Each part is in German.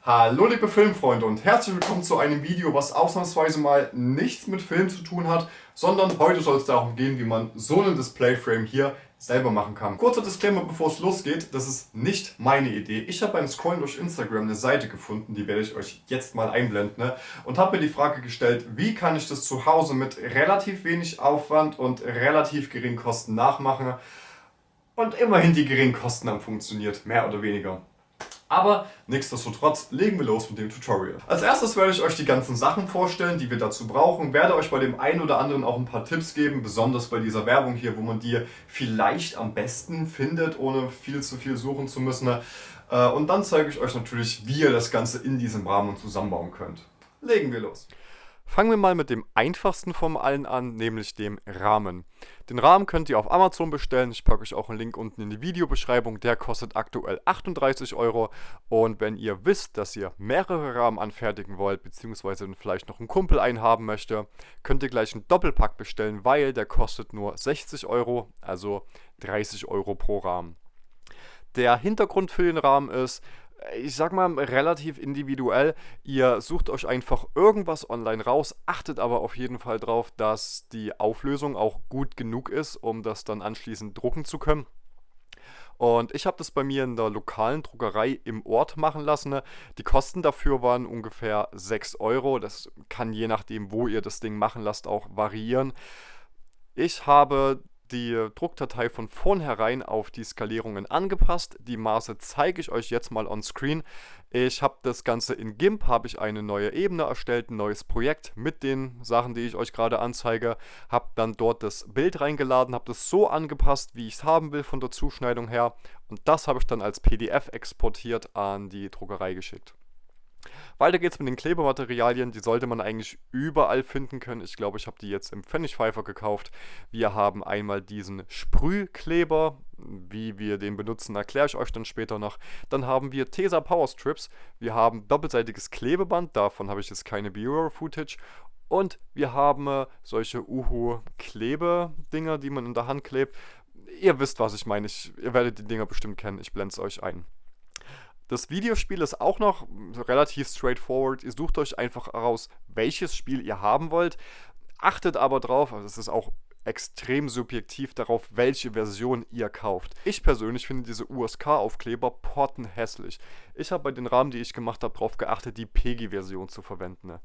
Hallo liebe Filmfreunde und herzlich willkommen zu einem Video, was ausnahmsweise mal nichts mit Film zu tun hat, sondern heute soll es darum gehen, wie man so einen Displayframe hier selber machen kann. Kurzer Disclaimer, bevor es losgeht, das ist nicht meine Idee. Ich habe beim Scrollen durch Instagram eine Seite gefunden, die werde ich euch jetzt mal einblenden, und habe mir die Frage gestellt, wie kann ich das zu Hause mit relativ wenig Aufwand und relativ geringen Kosten nachmachen, und immerhin die geringen Kosten haben funktioniert, mehr oder weniger. Aber nichtsdestotrotz legen wir los mit dem Tutorial. Als erstes werde ich euch die ganzen Sachen vorstellen, die wir dazu brauchen. Werde euch bei dem einen oder anderen auch ein paar Tipps geben, besonders bei dieser Werbung hier, wo man die vielleicht am besten findet, ohne viel zu viel suchen zu müssen. Und dann zeige ich euch natürlich, wie ihr das Ganze in diesem Rahmen zusammenbauen könnt. Legen wir los. Fangen wir mal mit dem einfachsten von allen an, nämlich dem Rahmen. Den Rahmen könnt ihr auf Amazon bestellen. Ich packe euch auch einen Link unten in die Videobeschreibung. Der kostet aktuell 38 Euro. Und wenn ihr wisst, dass ihr mehrere Rahmen anfertigen wollt, beziehungsweise vielleicht noch ein Kumpel einen haben möchte, könnt ihr gleich einen Doppelpack bestellen, weil der kostet nur 60 Euro, also 30 Euro pro Rahmen. Der Hintergrund für den Rahmen ist, ich sag mal, relativ individuell. Ihr sucht euch einfach irgendwas online raus, achtet aber auf jeden Fall drauf, dass die Auflösung auch gut genug ist, um das dann anschließend drucken zu können. Und ich habe das bei mir in der lokalen Druckerei im Ort machen lassen. Die Kosten dafür waren ungefähr 6 Euro. Das kann je nachdem, wo ihr das Ding machen lasst, auch variieren. Ich habe die Druckdatei von vornherein auf die Skalierungen angepasst. Die Maße zeige ich euch jetzt mal on screen. Ich habe das Ganze in GIMP, habe ich eine neue Ebene erstellt, ein neues Projekt mit den Sachen, die ich euch gerade anzeige. Habe dann dort das Bild reingeladen, habe das so angepasst, wie ich es haben will von der Zuschneidung her. Und das habe ich dann als PDF exportiert an die Druckerei geschickt. Weiter geht's mit den Klebematerialien, die sollte man eigentlich überall finden können. Ich glaube, ich habe die jetzt im Pfennigpfeifer gekauft. Wir haben einmal diesen Sprühkleber, wie wir den benutzen, erkläre ich euch dann später noch. Dann haben wir Tesa Power Strips, wir haben doppelseitiges Klebeband, davon habe ich jetzt keine B-Roll-Footage. Und wir haben solche Uhu-Klebedinger, die man in der Hand klebt. Ihr wisst, was ich meine. Ihr werdet die Dinger bestimmt kennen. Ich blende es euch ein. Das Videospiel ist auch noch relativ straightforward. Ihr sucht euch einfach heraus, welches Spiel ihr haben wollt. Achtet aber drauf, also es ist auch extrem subjektiv darauf, welche Version ihr kauft. Ich persönlich finde diese USK-Aufkleber pottenhässlich. Ich habe bei den Rahmen, die ich gemacht habe, darauf geachtet, die PEGI-Version zu verwenden.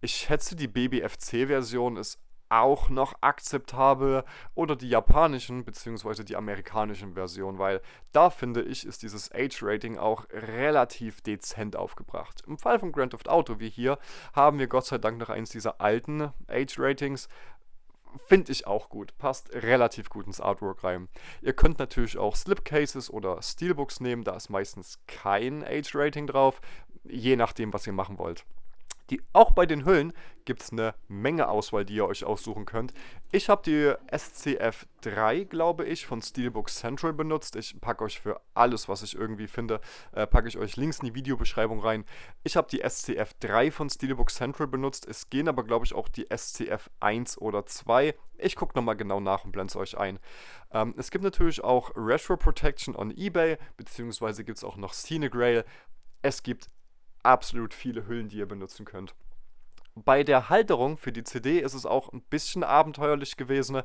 Ich schätze, die BBFC-Version ist auch noch akzeptabel oder die japanischen bzw. die amerikanischen Versionen, weil da finde ich, ist dieses Age-Rating auch relativ dezent aufgebracht. Im Fall von Grand Theft Auto wie hier haben wir Gott sei Dank noch eins dieser alten Age-Ratings. Finde ich auch gut, passt relativ gut ins Artwork rein. Ihr könnt natürlich auch Slipcases oder Steelbooks nehmen, da ist meistens kein Age-Rating drauf, je nachdem, was ihr machen wollt. Auch bei den Hüllen gibt es eine Menge Auswahl, die ihr euch aussuchen könnt. Ich habe die SCF3, glaube ich, von Steelbook Central benutzt. Ich packe euch für alles, was ich irgendwie finde, packe ich euch Links in die Videobeschreibung rein. Ich habe die SCF3 von Steelbook Central benutzt. Es gehen aber, glaube ich, auch die SCF1 oder 2. Ich gucke nochmal genau nach und blende es euch ein. Es gibt natürlich auch Retro Protection on eBay, beziehungsweise gibt es auch noch Cinegrail. Es gibt absolut viele Hüllen, die ihr benutzen könnt. Bei der Halterung für die CD ist es auch ein bisschen abenteuerlich gewesen.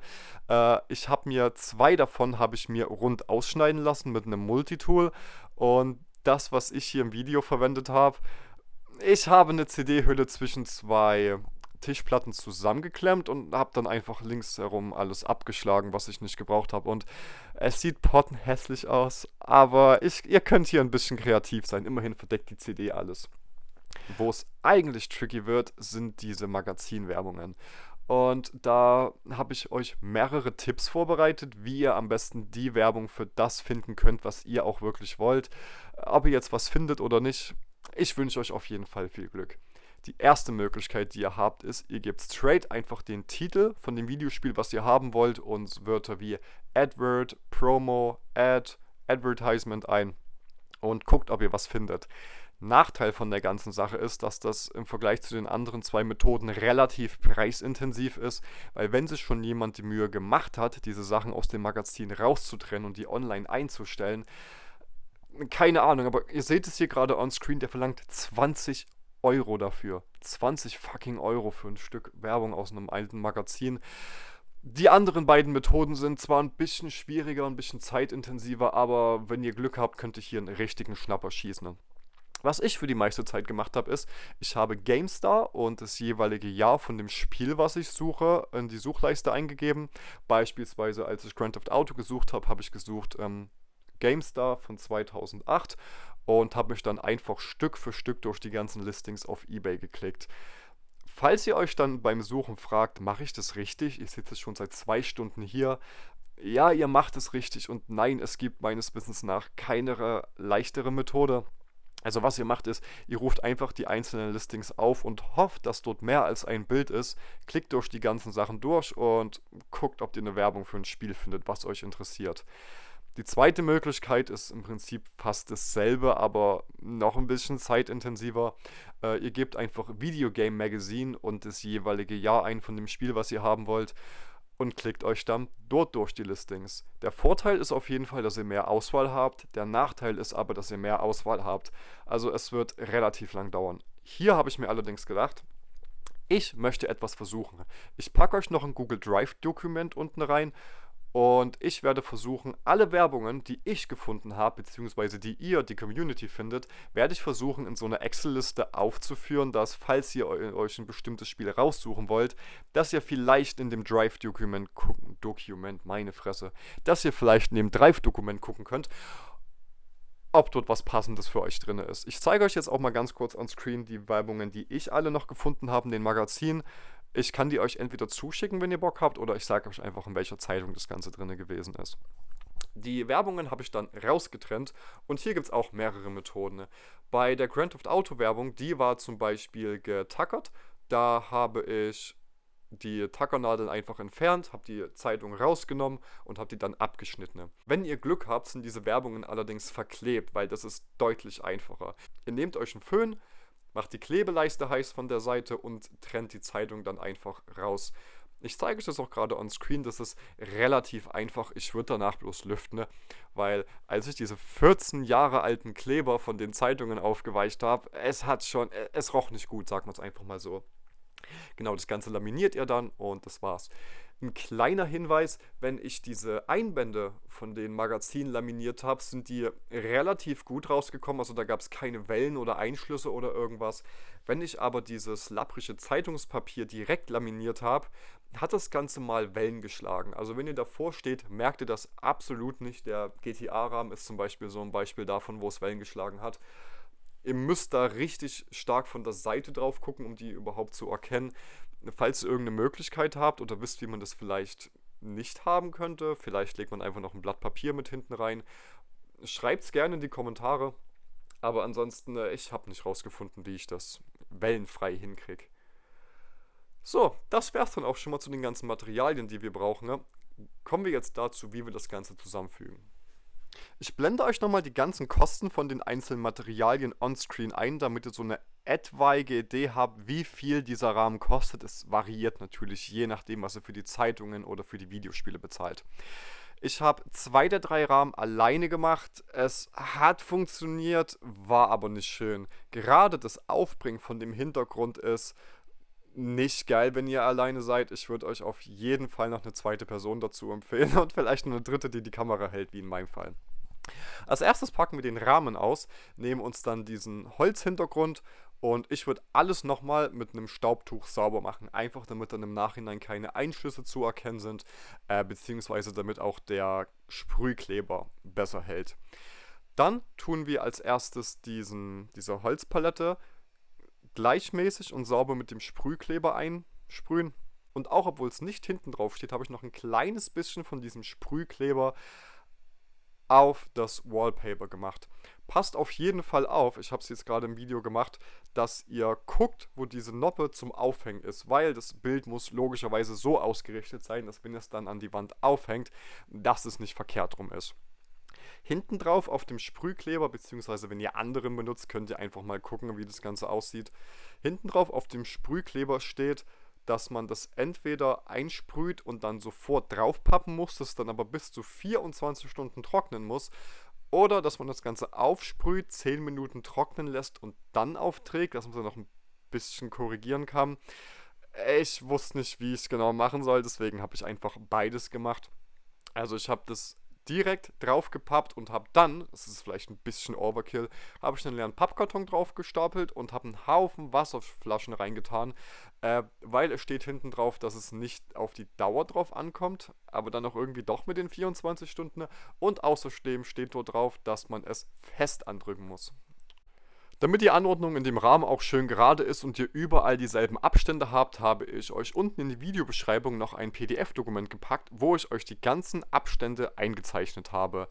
Ich habe mir 2 davon habe ich mir rund ausschneiden lassen mit einem Multitool, und das, was ich hier im Video verwendet habe, ich habe eine CD-Hülle zwischen 2 Tischplatten zusammengeklemmt und habe dann einfach links herum alles abgeschlagen, was ich nicht gebraucht habe. Und es sieht pottenhässlich aus, aber ihr könnt hier ein bisschen kreativ sein. Immerhin verdeckt die CD alles. Wo es eigentlich tricky wird, sind diese Magazinwerbungen. Und da habe ich euch mehrere Tipps vorbereitet, wie ihr am besten die Werbung für das finden könnt, was ihr auch wirklich wollt. Ob ihr jetzt was findet oder nicht, ich wünsche euch auf jeden Fall viel Glück. Die erste Möglichkeit, die ihr habt, ist, ihr gebt straight einfach den Titel von dem Videospiel, was ihr haben wollt, und Wörter wie Advert, Promo, Ad, Advertisement ein und guckt, ob ihr was findet. Nachteil von der ganzen Sache ist, dass das im Vergleich zu den anderen 2 Methoden relativ preisintensiv ist, weil wenn sich schon jemand die Mühe gemacht hat, diese Sachen aus dem Magazin rauszutrennen und die online einzustellen, Keine Ahnung, aber ihr seht es hier gerade on screen, der verlangt 20 € dafür. 20 fucking Euro für ein Stück Werbung aus einem alten Magazin. Die anderen beiden Methoden sind zwar ein bisschen schwieriger, ein bisschen zeitintensiver, aber wenn ihr Glück habt, könnt ihr hier einen richtigen Schnapper schießen. Was ich für die meiste Zeit gemacht habe, ist, ich habe GameStar und das jeweilige Jahr von dem Spiel, was ich suche, in die Suchleiste eingegeben. Beispielsweise, als ich Grand Theft Auto gesucht habe, habe ich gesucht GameStar von 2008 und habe mich dann einfach Stück für Stück durch die ganzen Listings auf eBay geklickt. Falls ihr euch dann beim Suchen fragt, mache ich das richtig? Ich sitze schon seit 2 Stunden hier. Ja, ihr macht es richtig und nein, es gibt meines Wissens nach keine leichtere Methode. Also was ihr macht ist, ihr ruft einfach die einzelnen Listings auf und hofft, dass dort mehr als ein Bild ist, klickt durch die ganzen Sachen durch und guckt, ob ihr eine Werbung für ein Spiel findet, was euch interessiert. Die zweite Möglichkeit ist im Prinzip fast dasselbe, aber noch ein bisschen zeitintensiver. Ihr gebt einfach Videogame Magazine und das jeweilige Jahr ein von dem Spiel, was ihr haben wollt und klickt euch dann dort durch die Listings. Der Vorteil ist auf jeden Fall, dass ihr mehr Auswahl habt. Der Nachteil ist aber, dass ihr mehr Auswahl habt. Also es wird relativ lang dauern. Hier habe ich mir allerdings gedacht, ich möchte etwas versuchen. Ich packe euch noch ein Google Drive-Dokument unten rein und ich werde versuchen, alle Werbungen, die ich gefunden habe, beziehungsweise die ihr, die Community findet, werde ich versuchen, in so einer Excel-Liste aufzuführen, dass, falls ihr euch ein bestimmtes Spiel raussuchen wollt, dass ihr vielleicht in dem Drive-Dokument meine Fresse, dass ihr vielleicht in dem Drive-Dokument gucken könnt, ob dort was Passendes für euch drin ist. Ich zeige euch jetzt auch mal ganz kurz on screen die Werbungen, die ich alle noch gefunden habe in den Magazinen. Ich kann die euch entweder zuschicken, wenn ihr Bock habt, oder ich sage euch einfach, in welcher Zeitung das Ganze drin gewesen ist. Die Werbungen habe ich dann rausgetrennt und hier gibt es auch mehrere Methoden. Bei der Grand Theft Auto Werbung, die war zum Beispiel getackert. Da habe ich die Tackernadeln einfach entfernt, habe die Zeitung rausgenommen und habe die dann abgeschnitten. Wenn ihr Glück habt, sind diese Werbungen allerdings verklebt, weil das ist deutlich einfacher. Ihr nehmt euch einen Föhn, macht die Klebeleiste heiß von der Seite und trennt die Zeitung dann einfach raus. Ich zeige euch das auch gerade on screen, das ist relativ einfach. Ich würde danach bloß lüften, ne? Weil als ich diese 14 Jahre alten Kleber von den Zeitungen aufgeweicht habe, es roch nicht gut, sagen wir es einfach mal so. Genau, das Ganze laminiert ihr dann und das war's. Ein kleiner Hinweis, wenn ich diese Einbände von den Magazinen laminiert habe, sind die relativ gut rausgekommen, also da gab es keine Wellen oder Einschlüsse oder irgendwas. Wenn ich aber dieses lapprige Zeitungspapier direkt laminiert habe, hat das Ganze mal Wellen geschlagen. Also wenn ihr davor steht, merkt ihr das absolut nicht. Der GTA-Rahmen ist zum Beispiel so ein Beispiel davon, wo es Wellen geschlagen hat. Ihr müsst da richtig stark von der Seite drauf gucken, um die überhaupt zu erkennen. Falls ihr irgendeine Möglichkeit habt oder wisst, wie man das vielleicht nicht haben könnte, vielleicht legt man einfach noch ein Blatt Papier mit hinten rein. Schreibt es gerne in die Kommentare. Aber ansonsten, ich habe nicht rausgefunden, wie ich das wellenfrei hinkriege. So, das wäre es dann auch schon mal zu den ganzen Materialien, die wir brauchen. Ne? Kommen wir jetzt dazu, wie wir das Ganze zusammenfügen. Ich blende euch nochmal die ganzen Kosten von den einzelnen Materialien on-screen ein, damit ihr so eine etwaige Idee habt, wie viel dieser Rahmen kostet. Es variiert natürlich, je nachdem, was ihr für die Zeitungen oder für die Videospiele bezahlt. Ich habe 2 der 3 Rahmen alleine gemacht. Es hat funktioniert, war aber nicht schön. Gerade das Aufbringen von dem Hintergrund ist nicht geil, wenn ihr alleine seid. Ich würde euch auf jeden Fall noch eine zweite Person dazu empfehlen und vielleicht noch eine dritte, die die Kamera hält, wie in meinem Fall. Als erstes packen wir den Rahmen aus, nehmen uns dann diesen Holzhintergrund und ich würde alles nochmal mit einem Staubtuch sauber machen. Einfach damit dann im Nachhinein keine Einschlüsse zu erkennen sind, beziehungsweise damit auch der Sprühkleber besser hält. Dann tun wir als erstes diese Holzpalette gleichmäßig und sauber mit dem Sprühkleber einsprühen. Und auch obwohl es nicht hinten drauf steht, habe ich noch ein kleines bisschen von diesem Sprühkleber auf das Wallpaper gemacht. Passt auf jeden Fall auf, ich habe es jetzt gerade im Video gemacht, dass ihr guckt, wo diese Noppe zum Aufhängen ist, weil das Bild muss logischerweise so ausgerichtet sein, dass wenn es dann an die Wand aufhängt, dass es nicht verkehrt rum ist. Hinten drauf auf dem Sprühkleber, beziehungsweise wenn ihr anderen benutzt, könnt ihr einfach mal gucken, wie das Ganze aussieht. Hinten drauf auf dem Sprühkleber steht, dass man das entweder einsprüht und dann sofort draufpappen muss, das dann aber bis zu 24 Stunden trocknen muss. Oder dass man das Ganze aufsprüht, 10 Minuten trocknen lässt und dann aufträgt, dass man es noch ein bisschen korrigieren kann. Ich wusste nicht, wie ich es genau machen soll, deswegen habe ich einfach beides gemacht. Also ich habe das direkt draufgepappt und habe dann, das ist vielleicht ein bisschen Overkill, habe ich einen leeren Pappkarton drauf gestapelt und habe einen Haufen Wasserflaschen reingetan, weil es steht hinten drauf, dass es nicht auf die Dauer drauf ankommt, aber dann auch irgendwie doch mit den 24 Stunden, und außerdem steht dort drauf, dass man es fest andrücken muss. Damit die Anordnung in dem Rahmen auch schön gerade ist und ihr überall dieselben Abstände habt, habe ich euch unten in die Videobeschreibung noch ein PDF-Dokument gepackt, wo ich euch die ganzen Abstände eingezeichnet habe.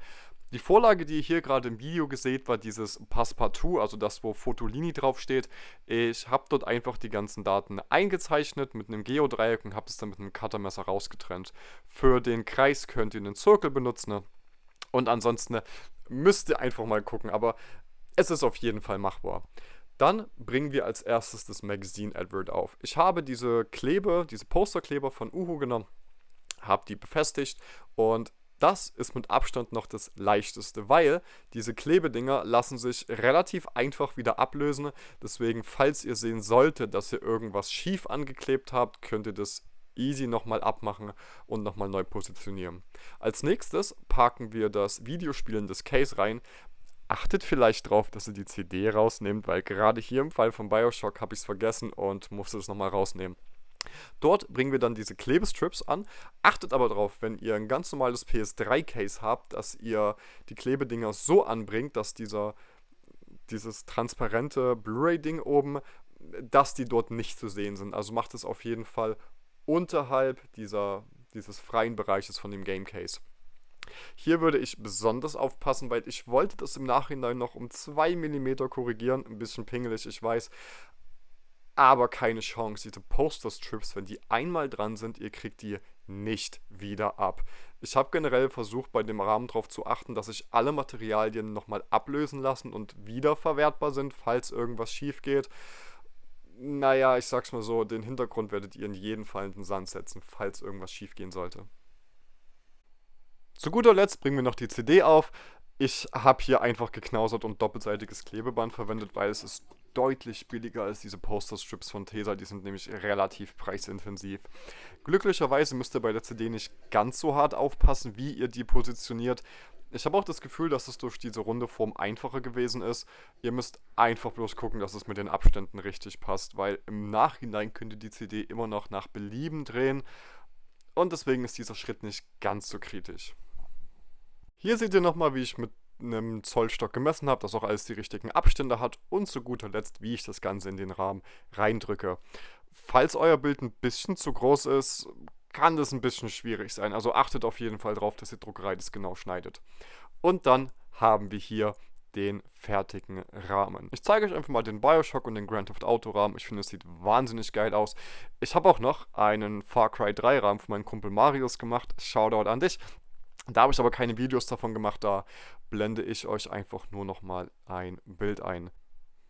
Die Vorlage, die ihr hier gerade im Video seht, war dieses Passepartout, also das, wo Fotolini draufsteht. Ich habe dort einfach die ganzen Daten eingezeichnet mit einem Geodreieck und habe es dann mit einem Cuttermesser rausgetrennt. Für den Kreis könnt ihr einen Zirkel benutzen, ne? Und ansonsten müsst ihr einfach mal gucken, aber es ist auf jeden Fall machbar. Dann bringen wir als erstes das Magazine Advert auf. Ich habe diese Posterkleber von Uhu genommen, habe die befestigt, und das ist mit Abstand noch das leichteste, weil diese Klebedinger lassen sich relativ einfach wieder ablösen. Deswegen, falls ihr sehen solltet, dass ihr irgendwas schief angeklebt habt, könnt ihr das easy nochmal abmachen und nochmal neu positionieren. Als nächstes packen wir das Videospiel in das Case rein. Achtet vielleicht drauf, dass ihr die CD rausnehmt, weil gerade hier im Fall von BioShock habe ich es vergessen und musste es nochmal rausnehmen. Dort bringen wir dann diese Klebestrips an. Achtet aber darauf, wenn ihr ein ganz normales PS3-Case habt, dass ihr die Klebedinger so anbringt, dass dieses transparente Blu-ray-Ding oben, dass die dort nicht zu sehen sind. Also macht es auf jeden Fall unterhalb dieses freien Bereiches von dem Game Case. Hier würde ich besonders aufpassen, weil ich wollte das im Nachhinein noch um 2 mm korrigieren. Ein bisschen pingelig, ich weiß. Aber keine Chance. Diese Poster-Strips, wenn die einmal dran sind, ihr kriegt die nicht wieder ab. Ich habe generell versucht, bei dem Rahmen darauf zu achten, dass sich alle Materialien nochmal ablösen lassen und wiederverwertbar sind, falls irgendwas schief geht. Naja, ich sag's mal so, den Hintergrund werdet ihr in jedem Fall in den Sand setzen, falls irgendwas schief gehen sollte. Zu guter Letzt bringen wir noch die CD auf. Ich habe hier einfach geknausert und doppelseitiges Klebeband verwendet, weil es ist deutlich billiger als diese Posterstrips von Tesa. Die sind nämlich relativ preisintensiv. Glücklicherweise müsst ihr bei der CD nicht ganz so hart aufpassen, wie ihr die positioniert. Ich habe auch das Gefühl, dass es durch diese runde Form einfacher gewesen ist. Ihr müsst einfach bloß gucken, dass es mit den Abständen richtig passt, weil im Nachhinein könnt ihr die CD immer noch nach Belieben drehen. Und deswegen ist dieser Schritt nicht ganz so kritisch. Hier seht ihr nochmal, wie ich mit einem Zollstock gemessen habe, dass auch alles die richtigen Abstände hat, und zu guter Letzt, wie ich das Ganze in den Rahmen reindrücke. Falls euer Bild ein bisschen zu groß ist, kann das ein bisschen schwierig sein. Also achtet auf jeden Fall darauf, dass die Druckerei das genau schneidet. Und dann haben wir hier den fertigen Rahmen. Ich zeige euch einfach mal den BioShock und den Grand Theft Auto Rahmen. Ich finde, es sieht wahnsinnig geil aus. Ich habe auch noch einen Far Cry 3 Rahmen für meinen Kumpel Marius gemacht. Shoutout an dich. Da habe ich aber keine Videos davon gemacht, da blende ich euch einfach nur nochmal ein Bild ein.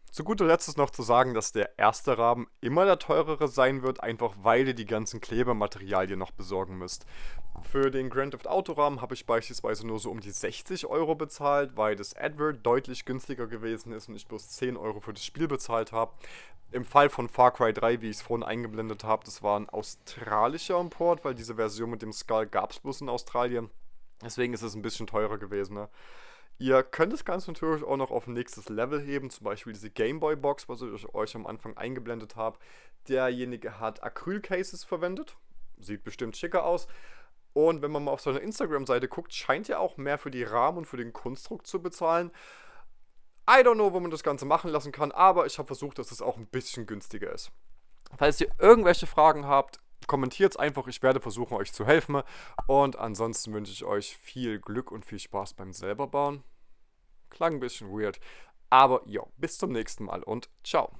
Zu guter Letzt ist noch zu sagen, dass der erste Rahmen immer der teurere sein wird, einfach weil ihr die ganzen Klebematerialien noch besorgen müsst. Für den Grand Theft Auto Rahmen habe ich beispielsweise nur so um die 60 Euro bezahlt, weil das Advert deutlich günstiger gewesen ist und ich bloß 10 Euro für das Spiel bezahlt habe. Im Fall von Far Cry 3, wie ich es vorhin eingeblendet habe, das war ein australischer Import, weil diese Version mit dem Skull gab es bloß in Australien. Deswegen ist es ein bisschen teurer gewesen, ne? Ihr könnt das Ganze natürlich auch noch auf ein nächstes Level heben, zum Beispiel diese Gameboy-Box, was ich euch am Anfang eingeblendet habe. Derjenige hat Acrylcases verwendet, sieht bestimmt schicker aus. Und wenn man mal auf seine Instagram-Seite guckt, scheint er auch mehr für die Rahmen und für den Konstrukt zu bezahlen. I don't know, wo man das Ganze machen lassen kann, aber ich habe versucht, dass es auch ein bisschen günstiger ist. Falls ihr irgendwelche Fragen habt, kommentiert es einfach, ich werde versuchen, euch zu helfen. Und ansonsten wünsche ich euch viel Glück und viel Spaß beim selber bauen. Klang ein bisschen weird. Aber ja, bis zum nächsten Mal und ciao.